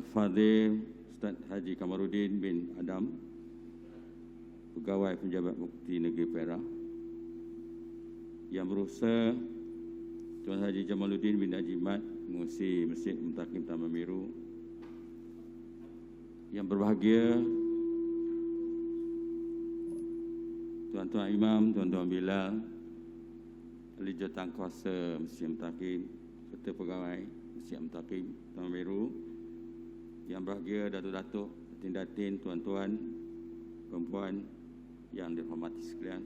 Al-Fadhil Ustaz Haji Kamarudin bin Adam, Pegawai Penjabat Mufti Negeri Perak. Yang berusaha Tuan Haji Jamaluddin bin Haji Mat, Pengurusi Masjid Mutakim Taman Biru. Yang berbahagia Tuan-Tuan Imam, Tuan-Tuan Bilal, Ahli Jawatankuasa Masjid Mutakim serta pegawai Masjid Mutakim Taman Biru. Yang berbahagia Datuk-Datuk, Datin-Datin, Tuan-Tuan, Perempuan yang dihormati sekalian.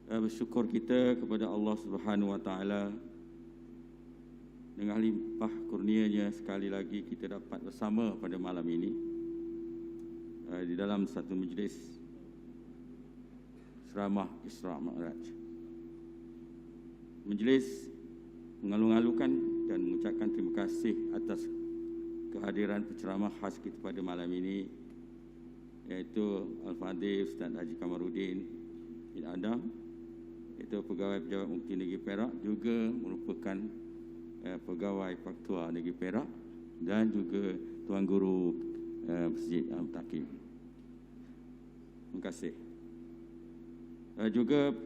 Bersyukur kita kepada Allah Subhanahu Wa Taala dengan limpah kurnianya sekali lagi kita dapat bersama pada malam ini di dalam satu majlis ceramah Isra' Mi'raj. Majlis mengalu-alukan dan mengucapkan terima kasih atas kehadiran penceramah khas kita pada malam ini, iaitu Al-Fadhil Ustaz Haji Kamarudin bin Adam, iaitu Pegawai Pejabat Mufti Negeri Perak, juga merupakan Pegawai Faktua Negeri Perak, dan juga Tuan Guru Masjid Al-Mutakim. Terima kasih. Juga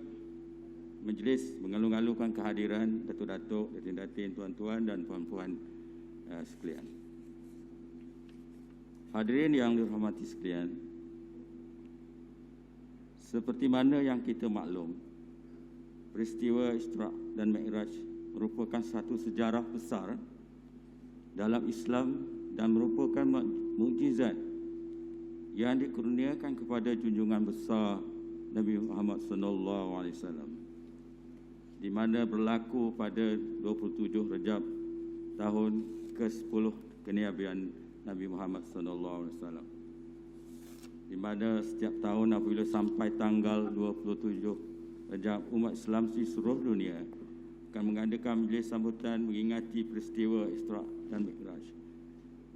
majlis mengalu-alukan kehadiran Datuk-Datuk, Datin-Datin, Tuan-Tuan dan Puan-Puan sekalian. Hadirin yang dirahmati sekalian, seperti mana yang kita maklum, peristiwa Isra' dan Mi'raj merupakan satu sejarah besar dalam Islam dan merupakan mukjizat yang dikurniakan kepada junjungan besar Nabi Muhammad SAW, di mana berlaku pada 27 Rejab tahun ke-10 kenabian Nabi Muhammad SAW, di mana setiap tahun apabila sampai tanggal 27 Rejab, umat Islam di seluruh dunia akan mengadakan majlis sambutan mengingati peristiwa Isra' dan Mi'raj.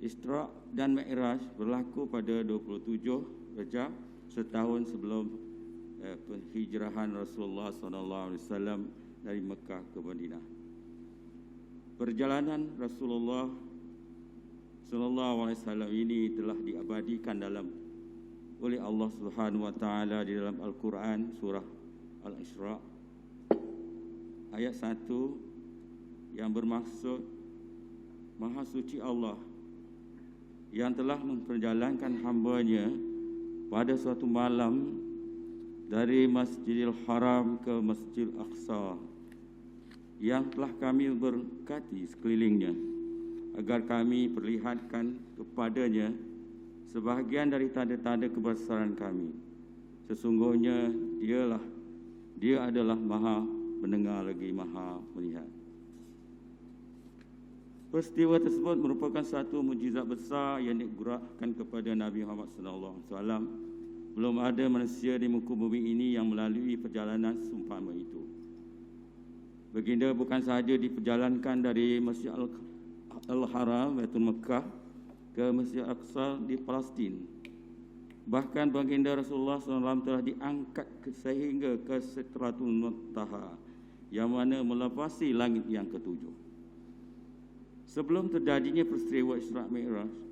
Isra' dan Mi'raj berlaku pada 27 Rejab, setahun sebelum penghijrahan Rasulullah SAW dari Mekah ke Madinah. Perjalanan Rasulullah SAW ini telah diabadikan oleh Allah Subhanahu Wa Taala di dalam Al-Quran surah Al-Isra' ayat 1 yang bermaksud Maha Suci Allah yang telah memperjalankan hamba-Nya pada suatu malam dari Masjidil Haram ke Masjidil Aqsa yang telah kami berkati sekelilingnya, agar kami perlihatkan kepadanya sebahagian dari tanda-tanda kebesaran kami. Sesungguhnya Dia adalah Maha mendengar lagi Maha melihat. Peristiwa tersebut merupakan satu mukjizat besar yang digerakkan kepada Nabi Muhammad SAW. Belum ada manusia di muka bumi ini yang melalui perjalanan seumpama itu. Baginda bukan sahaja diperjalankan dari Masjid Al-Haram, Baitul Mekah, ke Masjid Aqsa di Palestin. Bahkan baginda Rasulullah SAW telah diangkat sehingga ke Sidratul Muntaha, yang mana melepasi langit yang ketujuh. Sebelum terjadinya peristiwa Isra' Mi'raj,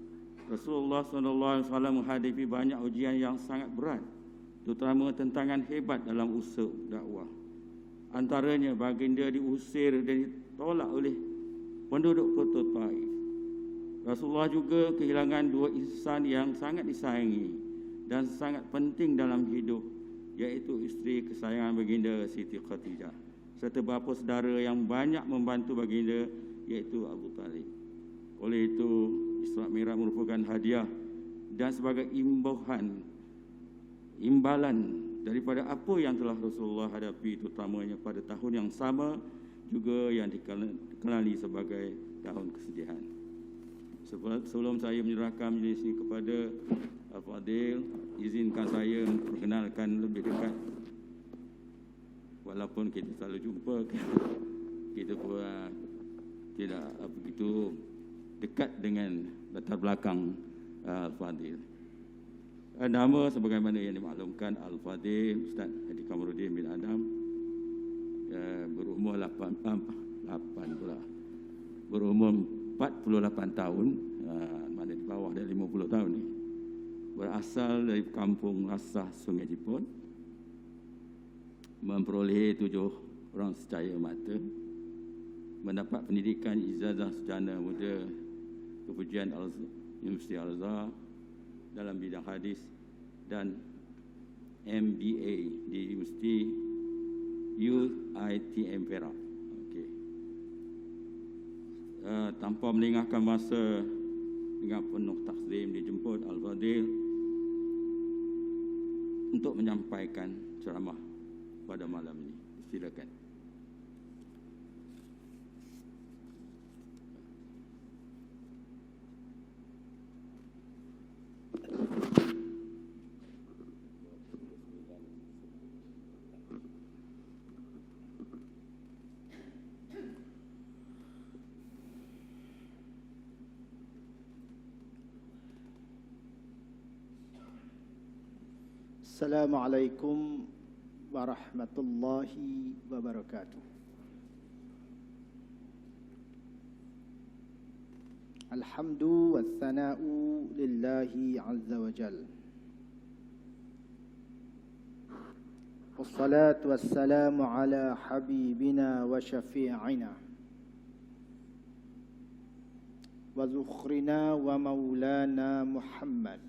Rasulullah SAW menghadapi banyak ujian yang sangat berat, terutama tentangan hebat dalam usaha dakwah. Antaranya baginda diusir dan ditolak oleh penduduk kota Taif. Rasulullah juga kehilangan dua insan yang sangat disayangi dan sangat penting dalam hidup, iaitu isteri kesayangan baginda Siti Khadijah, serta bapa saudara yang banyak membantu baginda, iaitu Abu Talib. Oleh itu, Isra' Mi'raj merupakan hadiah dan sebagai imbalan daripada apa yang telah Rasulullah hadapi, terutamanya pada tahun yang sama juga yang dikenali sebagai tahun kesedihan. Sebelum saya menyerahkan majlis ini kepada Al-Fadhil, izinkan saya memperkenalkan lebih dekat. Walaupun kita selalu jumpa, kita pun tidak begitu dekat dengan latar belakang Al-Fadhil. Nama sebagaimana yang dimaklumkan, Al-Fadhil Ustaz Haji Kamarudin bin Adam, berumur 40 48 tahun, mana di bawah dari 50 tahun ni. Berasal dari kampung Rasah, Sungai Jipun. Memperoleh 7 orang secahaya mata. Mendapat pendidikan ijazah sarjana muda Kepujian Universiti Al-Azhar dalam bidang hadis dan MBA di Universiti UiTM Perak. Okey. Tanpa melengahkan masa, dengan penuh takzim dijemput Al-Fadil untuk menyampaikan ceramah pada malam ini. Silakan. Assalamualaikum warahmatullahi wabarakatuh. Alhamdu wassana'u lillahi azza wa jal. Wassalatu wassalamu ala habibina wa syafi'ina wa zukhrina wa maulana Muhammad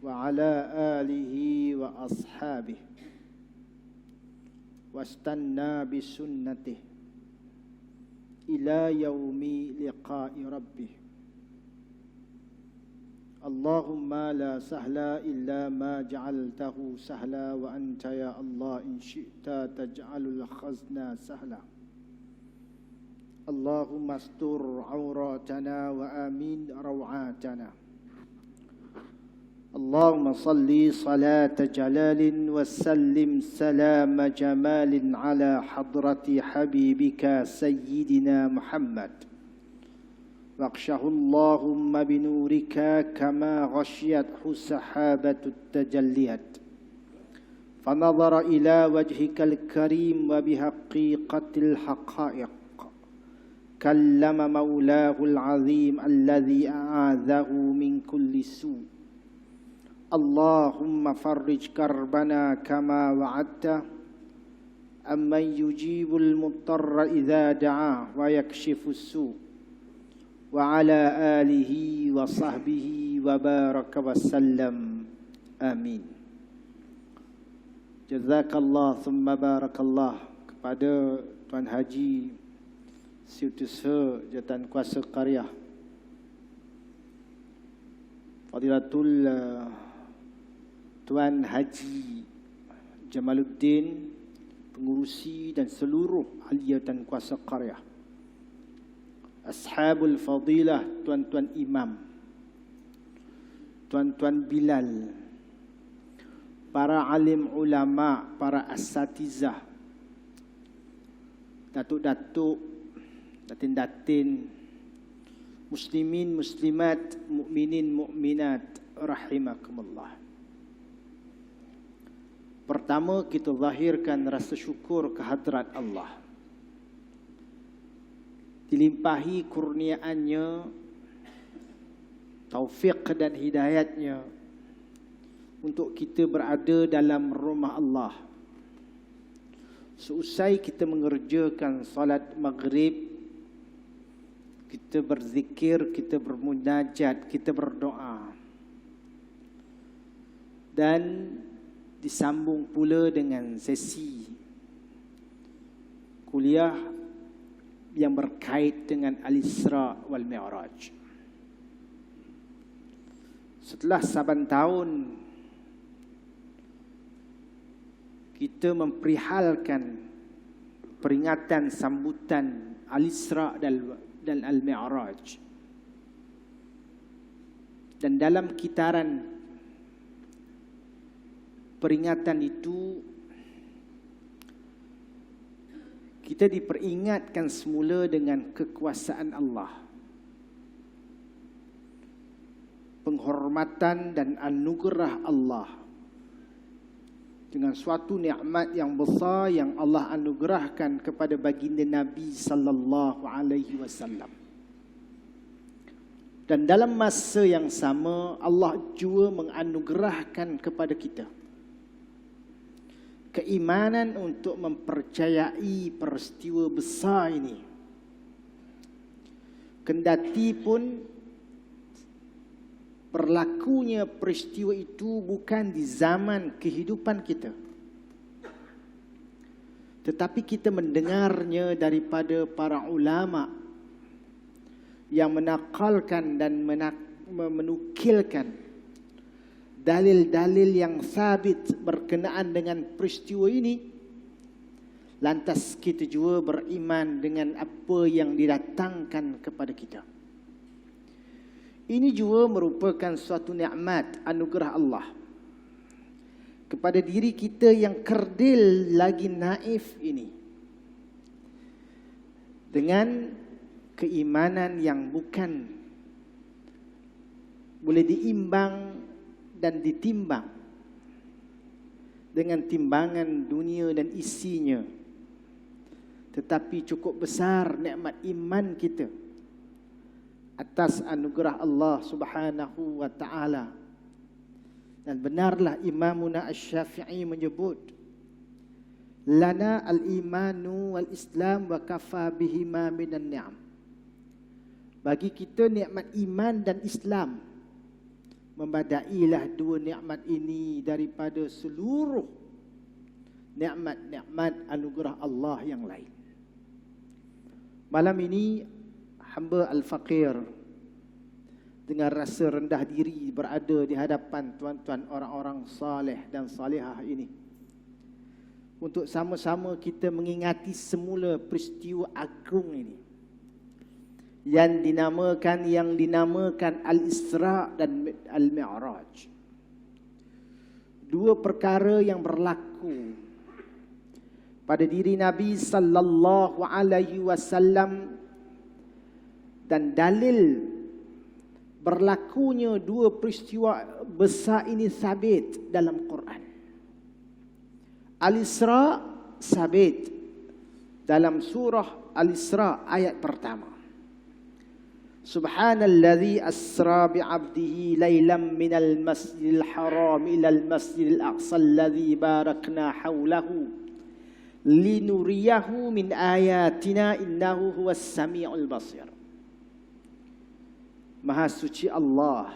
وعلى آله وأصحابه واستنى بسنته إلى يوم لقاء ربه. اللهم لا سهل إلا ما جعلته سهلا وأنت يا الله إن شئت تجعل الحزن سهلا. اللهم استر عوراتنا وآمين روعاتنا. اللهم صل صلاة جلال وسلم سلام جمال على حضرة حبيبك سيدنا محمد واغشه اللهم بنورك كما غشيته سحابة التجليات فنظر إلى وجهك الكريم وبحقيقة الحقائق كلم مولاه العظيم الذي أعاذه من كل سوء. اللهم فرج كربنا كما وعدت أمن يجيب المضطر إذا دعاه ويكشف السوء وعلى آله وصحبه وبارك وسلم آمين. Jazakallah thumma barakallah kepada Tuan Haji Setiausaha Jabatan Kuasa Karya Fadilatul Tuan Haji Jamaluddin, pengurusi dan seluruh ahli jabatan kuasa karya, Ashabul Fadilah, tuan-tuan imam, tuan-tuan Bilal, para alim ulama, para asatizah, datuk-datuk, datin-datin, muslimin, muslimat, mukminin, mukminat, rahimakumullah. Pertama, kita zahirkan rasa syukur kehadrat Allah. Dilimpahi kurniaannya, taufik dan hidayatnya untuk kita berada dalam rumah Allah. Seusai kita mengerjakan salat maghrib, kita berzikir, kita bermunajat, kita berdoa. Dan disambung pula dengan sesi kuliah yang berkait dengan Al-Isra wal Mi'raj. Setelah saban tahun kita memperihalkan peringatan sambutan Al-Isra dan Al-Mi'raj, dan dalam kitaran peringatan itu kita diperingatkan semula dengan kekuasaan Allah, penghormatan dan anugerah Allah dengan suatu nikmat yang besar yang Allah anugerahkan kepada baginda Nabi sallallahu alaihi wasallam. Dan dalam masa yang sama Allah juga menganugerahkan kepada kita keimanan untuk mempercayai peristiwa besar ini. Kendati pun berlakunya peristiwa itu bukan di zaman kehidupan kita, tetapi kita mendengarnya daripada para ulama yang menakalkan dan menukilkan dalil-dalil yang sabit berkenaan dengan peristiwa ini. Lantas kita juga beriman dengan apa yang didatangkan kepada kita. Ini juga merupakan suatu nikmat anugerah Allah kepada diri kita yang kerdil lagi naif ini, dengan keimanan yang bukan boleh diimbang dan ditimbang dengan timbangan dunia dan isinya, tetapi cukup besar nikmat iman kita atas anugerah Allah Subhanahu wa taala. Dan benarlah Imamuna Asy-Syafi'i menyebut, lana al-imanu wal islam wa kafa bihima minan ni'am. Bagi kita nikmat iman dan Islam membadailah dua nikmat ini daripada seluruh nikmat-nikmat anugerah Allah yang lain. Malam ini hamba al-faqir dengan rasa rendah diri berada di hadapan tuan-tuan orang-orang saleh dan salihah ini untuk sama-sama kita mengingati semula peristiwa agung ini yang dinamakan Al-Isra dan Al-Mi'raj. Dua perkara yang berlaku pada diri Nabi sallallahu alaihi wasallam, dan dalil berlakunya dua peristiwa besar ini sabit dalam Quran. Al-Isra sabit dalam surah Al-Isra ayat pertama. Subhanalladzi asra bi'abdihi laylan minal masjidil haram ilal masjidil aqsa alladzi barakna hawlahu linuriyahu min ayatina innahu huwas sami'ul basir. Maha suci Allah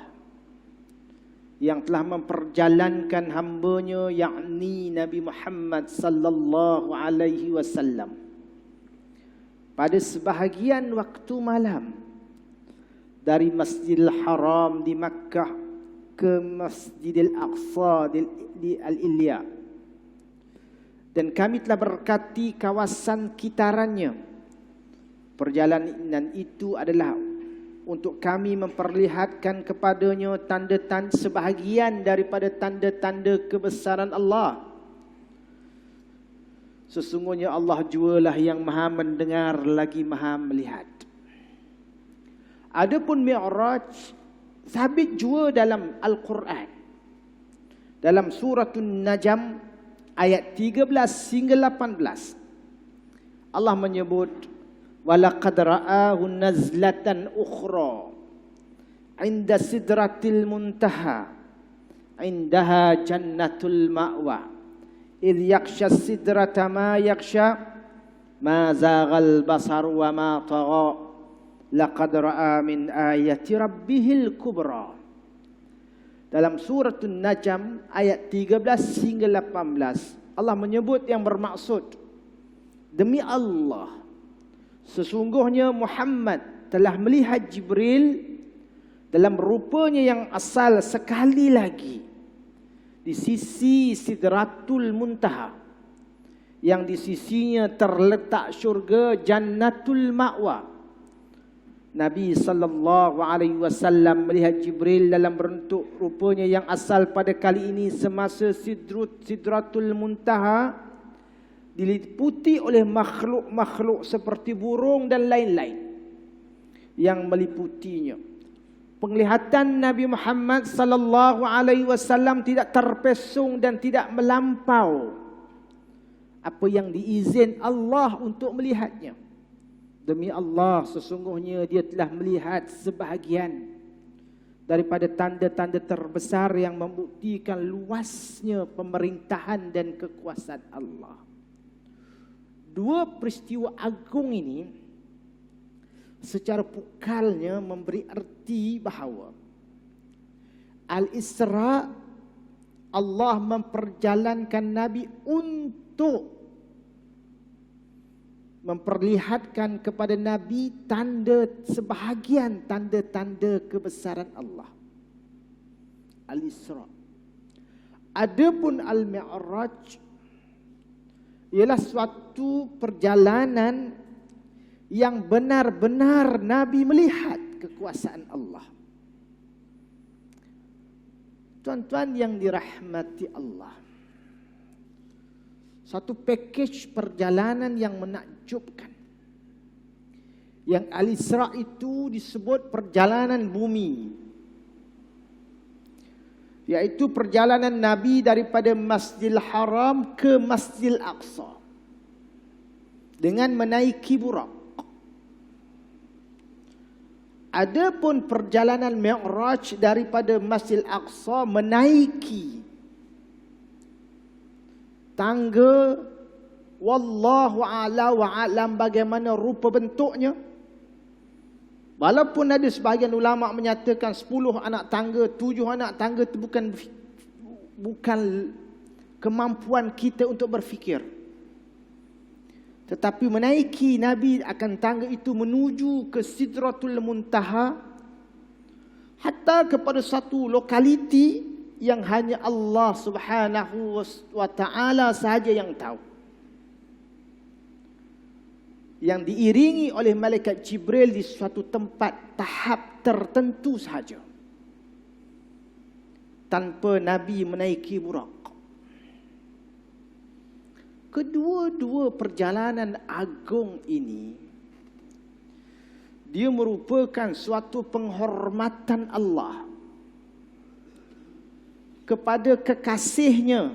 yang telah memperjalankan hamba-Nya, yakni Nabi Muhammad sallallahu alaihi wasallam, pada sebahagian waktu malam dari Masjidil Haram di Makkah ke Masjidil Aqsa di Al-Ilya. Dan kami telah berkati kawasan kitarannya. Perjalanan itu adalah untuk kami memperlihatkan kepadanya tanda-tanda, sebahagian daripada tanda-tanda kebesaran Allah. Sesungguhnya Allah jualah yang maha mendengar lagi maha melihat. Adapun Mi'raj sabit juga dalam Al-Quran. Dalam suratul Najm ayat 13 hingga 18. Allah menyebut, walaqad ra'ahu nazlatan ukhra 'inda sidratil muntaha 'indaha jannatul ma'wa idh yakhsha sidrata ma yakhsha ma zaghal basar wa ma tagha laqad ra'a min ayati rabbihil kubra. Dalam suratul Najm ayat 13 hingga 18 Allah menyebut yang bermaksud, demi Allah, sesungguhnya Muhammad telah melihat Jibril dalam rupanya yang asal sekali lagi di sisi Sidratul Muntaha, yang di sisinya terletak syurga Jannatul Ma'wa. Nabi sallallahu alaihi wasallam melihat Jibril dalam bentuk rupanya yang asal pada kali ini semasa Sidratul Muntaha diliputi oleh makhluk-makhluk seperti burung dan lain-lain yang meliputinya. penglihatan Nabi Muhammad sallallahu alaihi wasallam tidak terpesong dan tidak melampau apa yang diizin Allah untuk melihatnya. Demi Allah, sesungguhnya dia telah melihat sebahagian daripada tanda-tanda terbesar yang membuktikan luasnya pemerintahan dan kekuasaan Allah. Dua peristiwa agung ini secara pukalnya memberi arti bahawa Al-Isra, Allah memperjalankan Nabi untuk memperlihatkan kepada Nabi sebahagian tanda-tanda kebesaran Allah. Al-Isra. Adapun Al-Mi'raj ialah suatu perjalanan yang benar-benar Nabi melihat kekuasaan Allah. Tuan-tuan yang dirahmati Allah, satu pakej perjalanan yang menakjubkan. Yang Al-Isra itu disebut perjalanan bumi, yaitu perjalanan Nabi daripada Masjidil Haram ke Masjidil Aqsa dengan menaiki burak. Adapun perjalanan Mi'raj daripada Masjidil Aqsa menaiki tangga, wallahu a'la wa a'lam bagaimana rupa bentuknya. Walaupun ada sebahagian ulama menyatakan 10 anak tangga, 7 anak tangga itu bukan kemampuan kita untuk berfikir. Tetapi menaiki Nabi akan tangga itu menuju ke Sidratul Muntaha, hatta kepada satu lokaliti yang hanya Allah Subhanahu wa ta'ala sahaja yang tahu, yang diiringi oleh malaikat Jibril di suatu tempat tahap tertentu sahaja, tanpa Nabi menaiki burak. Kedua-dua perjalanan agung ini, dia merupakan suatu penghormatan Allah kepada kekasihnya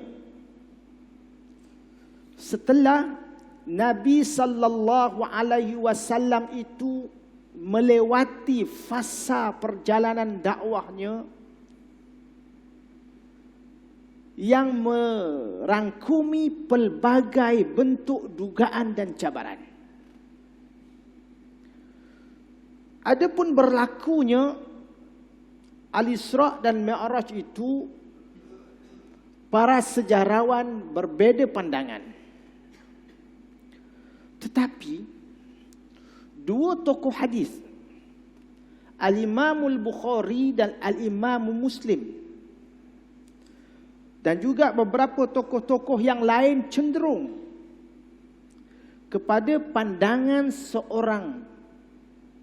setelah Nabi sallallahu alaihi wasallam itu melewati fasa perjalanan dakwahnya yang merangkumi pelbagai bentuk dugaan dan cabaran. Adapun berlakunya Al-Isra dan Mi'raj itu, para sejarawan berbeza pandangan. Tetapi dua tokoh hadis, Al-Imam Al-Bukhari dan Al-Imam Muslim, dan juga beberapa tokoh-tokoh yang lain cenderung kepada pandangan seorang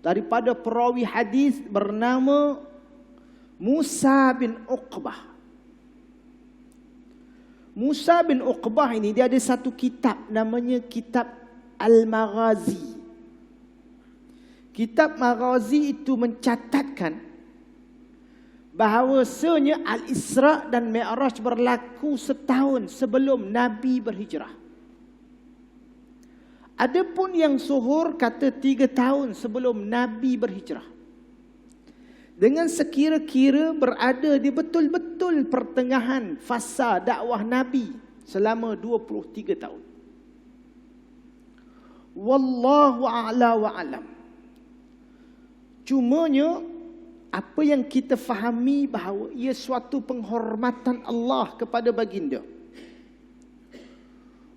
daripada perawi hadis bernama Musa bin Uqbah. Musa bin Uqbah ini dia ada satu kitab namanya Kitab Al-Maghazi. Kitab Maghazi itu mencatatkan bahawasanya Al-Isra dan Mi'raj berlaku setahun sebelum Nabi berhijrah. Adapun yang zuhur kata 3 tahun sebelum Nabi berhijrah. Dengan sekira-kira berada di betul-betul pertengahan fasa dakwah Nabi selama 23 tahun. Wallahu a'la wa a'lam. Cumanya apa yang kita fahami bahawa ia suatu penghormatan Allah kepada baginda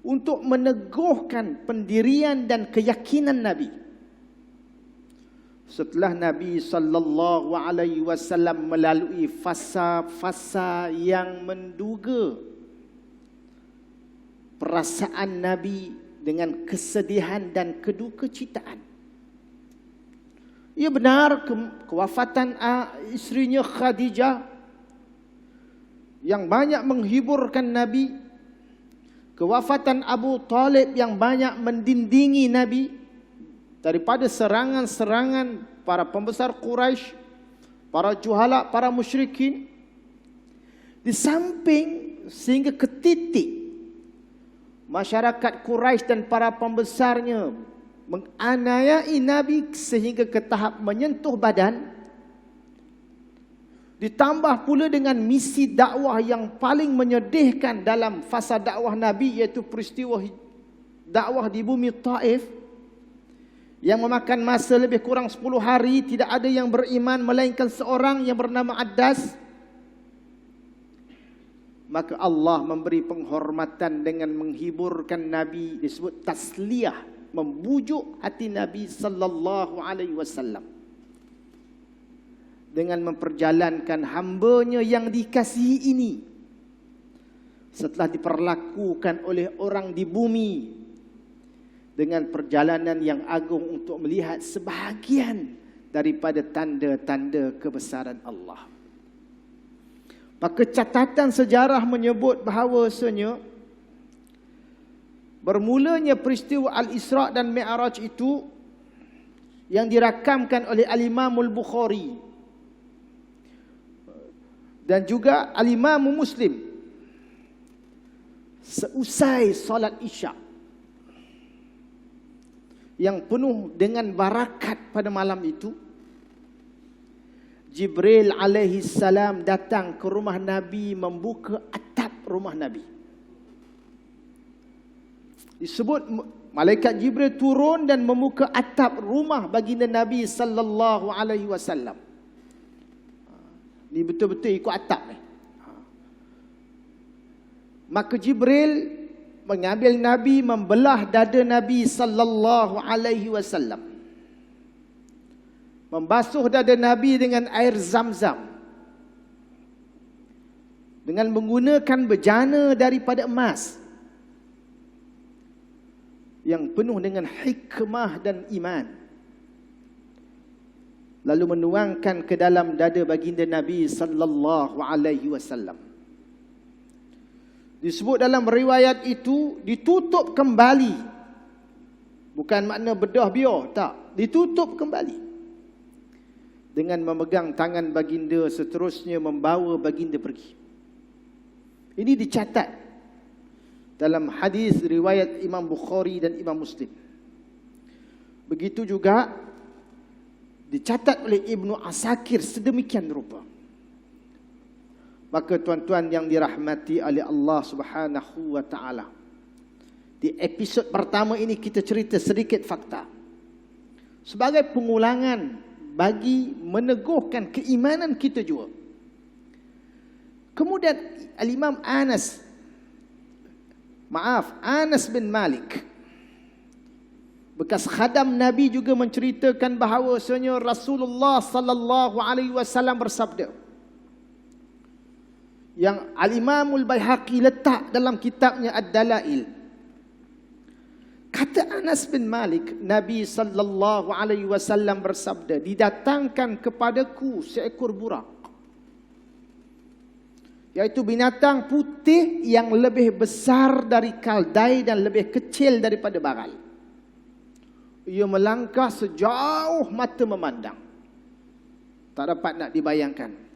untuk meneguhkan pendirian dan keyakinan Nabi. Setelah Nabi sallallahu alaihi wasallam melalui fasa-fasa yang menduga perasaan Nabi dengan kesedihan dan kedukecitaan. Ia benar kewafatan isterinya Khadijah yang banyak menghiburkan Nabi, kewafatan Abu Talib yang banyak mendindingi Nabi daripada serangan-serangan para pembesar Quraisy, para juhala, para musyrikin, di samping sehingga ke titik masyarakat Quraisy dan para pembesarnya menganiayai Nabi sehingga ke tahap menyentuh badan, ditambah pula dengan misi dakwah yang paling menyedihkan dalam fasa dakwah Nabi, iaitu peristiwa dakwah di bumi Taif yang memakan masa lebih kurang 10 hari. Tidak ada yang beriman melainkan seorang yang bernama Addas. Maka Allah memberi penghormatan dengan menghiburkan Nabi, disebut tasliyah, membujuk hati Nabi sallallahu alaihi wasallam dengan memperjalankan hambanya yang dikasihi ini setelah diperlakukan oleh orang di bumi dengan perjalanan yang agung untuk melihat sebahagian daripada tanda-tanda kebesaran Allah. Maka catatan sejarah menyebut bahawasanya bermulanya peristiwa Al-Isra' dan Mi'raj itu yang dirakamkan oleh Al-Imam Al-Bukhari dan juga Al-Imam Muslim seusai solat Isya' yang penuh dengan barakat pada malam itu, Jibril alaihi salam datang ke rumah Nabi, membuka atap rumah Nabi. Disebut malaikat Jibril turun dan membuka atap rumah baginda Nabi sallallahu alaihi wasallam. Ni betul-betul ikut atap ni. Maka Jibril mengambil Nabi, membelah dada Nabi sallallahu alaihi wasallam, membasuh dada Nabi dengan air Zam-Zam dengan menggunakan bejana daripada emas yang penuh dengan hikmah dan iman, lalu menuangkan ke dalam dada baginda Nabi sallallahu alaihi wasallam. Disebut dalam riwayat itu ditutup kembali, bukan makna bedah biar, tak, ditutup kembali dengan memegang tangan baginda, seterusnya membawa baginda pergi. Ini dicatat dalam hadis riwayat Imam Bukhari dan Imam Muslim. Begitu juga dicatat oleh Ibnu Asakir sedemikian rupa. Maka tuan-tuan yang dirahmati oleh Allah Subhanahu wa taala, di episod pertama ini kita cerita sedikit fakta sebagai pengulangan bagi meneguhkan keimanan kita juga. Kemudian Al-Imam Anas bin Malik, bekas khadam Nabi, juga menceritakan bahawasanya Rasulullah sallallahu alaihi wasallam bersabda, yang Al-Imam Al-Baihaqi letak dalam kitabnya Ad-Dalail. Kata Anas bin Malik, Nabi sallallahu alaihi wasallam bersabda, didatangkan kepadaku seekor burak, iaitu binatang putih yang lebih besar dari keldai dan lebih kecil daripada bagal. Ia melangkah sejauh mata memandang, tak dapat nak dibayangkan.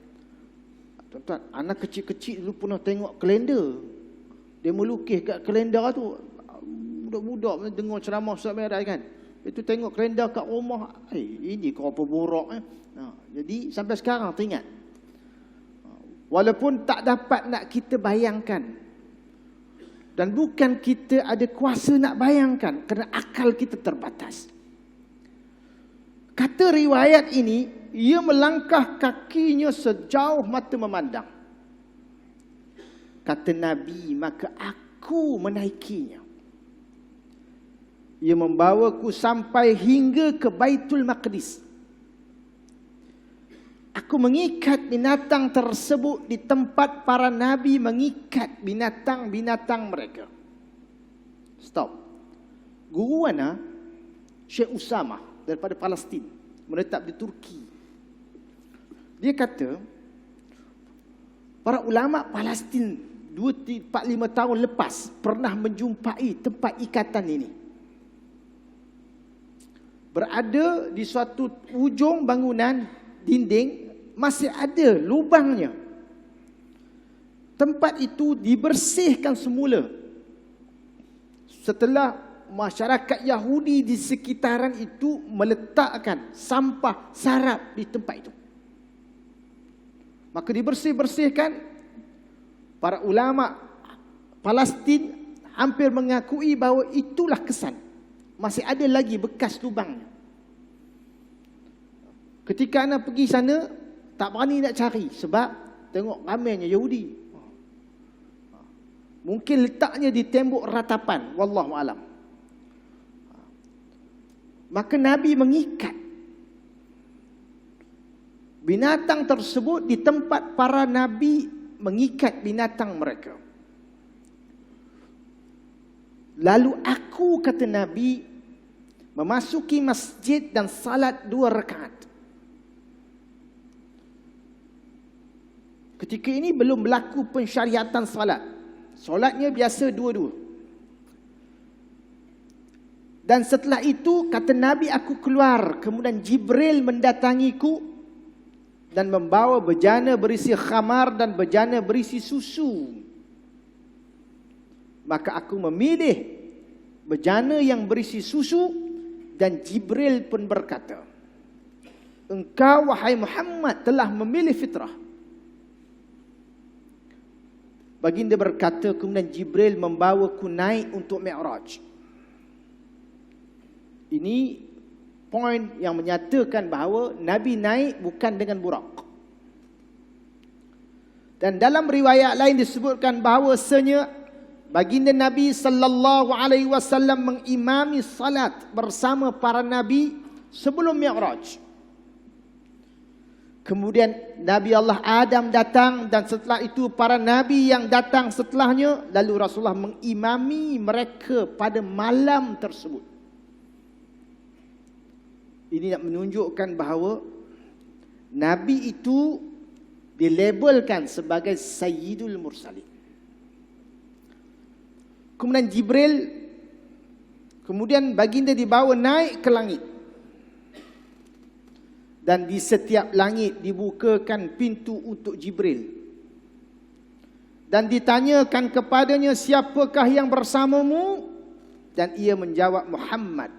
Tuan-tuan, anak kecil-kecil dulu pernah tengok kalender. Dia melukis kat kalender tu. Budak-budak dengar ceramah Ustaz Merah kan. Itu tengok kalender kat rumah. Ini kau apa borak. Jadi sampai sekarang teringat. Walaupun tak dapat nak kita bayangkan. Dan bukan kita ada kuasa nak bayangkan, kerana akal kita terbatas. Kata riwayat ini, ia melangkah kakinya sejauh mata memandang. Kata Nabi, maka aku menaikinya. Ia membawaku sampai hingga ke Baitul Maqdis. Aku mengikat binatang tersebut di tempat para Nabi mengikat binatang-binatang mereka. Stop. Guru ana Syekh Usamah daripada Palestin, menetap di Turki. Dia kata, para ulama Palestin 2-4-5 tahun lepas pernah menjumpai tempat ikatan ini. Berada di suatu ujung bangunan dinding masih ada lubangnya. Tempat itu dibersihkan semula setelah masyarakat Yahudi di sekitaran itu meletakkan sampah sarap di tempat itu. Maka dibersih-bersihkan. Para ulama Palestin hampir mengakui bahawa itulah kesan. Masih ada lagi bekas lubangnya. Ketika anak pergi sana, tak berani nak cari sebab tengok ramainya Yahudi. Mungkin letaknya di tembok ratapan, wallahu alam. Maka Nabi mengikat binatang tersebut di tempat para nabi mengikat binatang mereka. Lalu aku, kata Nabi, memasuki masjid dan salat 2 rakaat. Ketika ini belum berlaku pensyariatan salat. Solatnya biasa 2-2. Dan setelah itu, kata Nabi, aku keluar. Kemudian Jibril mendatangiku dan membawa bejana berisi khamar dan bejana berisi susu. Maka aku memilih bejana yang berisi susu dan Jibril pun berkata, engkau wahai Muhammad telah memilih fitrah. Baginda berkata, kemudian Jibril membawaku naik untuk Mi'raj. Ini poin yang menyatakan bahawa Nabi naik bukan dengan burak. Dan dalam riwayat lain disebutkan bahawasanya baginda Nabi sallallahu alaihi wasallam mengimami salat bersama para nabi sebelum Mi'raj. Kemudian Nabi Allah Adam datang dan setelah itu para nabi yang datang setelahnya, lalu Rasulullah mengimami mereka pada malam tersebut. Ini nak menunjukkan bahawa Nabi itu dilabelkan sebagai Sayyidul Mursalin. Kemudian Jibril, kemudian baginda dibawa naik ke langit. Dan di setiap langit dibukakan pintu untuk Jibril. Dan ditanyakan kepadanya, siapakah yang bersamamu? Dan ia menjawab, Muhammad.